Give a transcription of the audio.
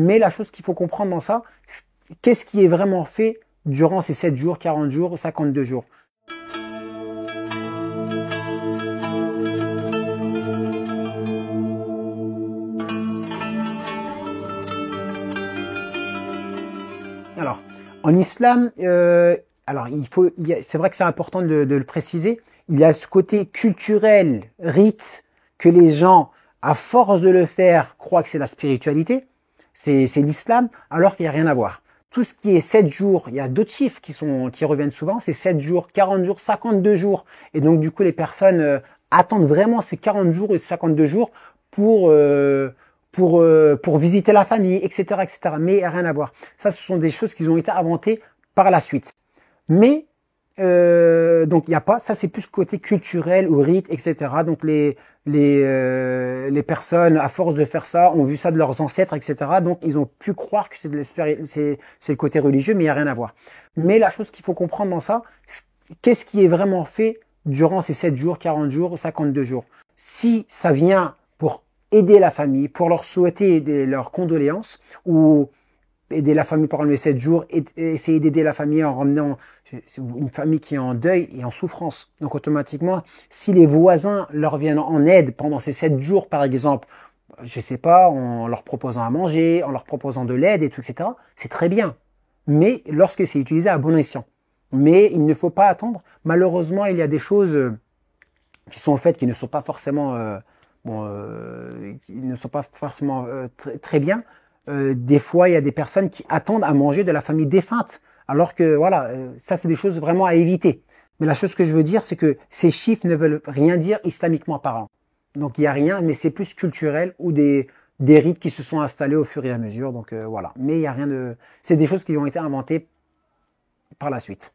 Mais la chose qu'il faut comprendre dans ça, qu'est-ce qui est vraiment fait durant ces 7 jours, 40 jours, 52 jours? Alors, en islam, c'est vrai que c'est important de le préciser, il y a ce côté culturel, rite, que les gens, à force de le faire, croient que c'est la spiritualité, c'est l'islam, alors qu'il n'y a rien à voir. Tout ce qui est 7 jours, il y a d'autres chiffres qui reviennent souvent, c'est 7 jours, 40 jours, 52 jours. Et donc, du coup, les personnes attendent vraiment ces 40 jours et 52 jours pour visiter la famille, etc., etc. Mais il n'y a rien à voir. Ça, ce sont des choses qui ont été inventées par la suite. Mais donc il n'y a pas, ça c'est plus côté culturel ou rite, etc. Donc les personnes, à force de faire ça, ont vu ça de leurs ancêtres, etc. Donc ils ont pu croire que c'est le côté religieux, mais il n'y a rien à voir. Mais la chose qu'il faut comprendre dans ça, qu'est-ce qui est vraiment fait durant ces 7 jours, 40 jours, 52 jours? Si ça vient pour aider la famille, pour leur souhaiter leurs condoléances, ou aider la famille pendant les 7 jours, et essayer d'aider la famille en ramenant une famille qui est en deuil et en souffrance. Donc automatiquement, si les voisins leur viennent en aide pendant ces 7 jours, par exemple, je sais pas, en leur proposant à manger, en leur proposant de l'aide et tout, etc., c'est très bien. Mais lorsque c'est utilisé à bon escient. Mais il ne faut pas attendre. Malheureusement, il y a des choses qui sont faites qui ne sont pas forcément qui ne sont pas forcément très bien. Des fois, il y a des personnes qui attendent à manger de la famille défunte, alors que voilà, ça c'est des choses vraiment à éviter. Mais la chose que je veux dire, c'est que ces chiffres ne veulent rien dire islamiquement parlant. Donc il n'y a rien, mais c'est plus culturel ou des rites qui se sont installés au fur et à mesure. Donc voilà. Mais il n'y a rien de. C'est des choses qui ont été inventées par la suite.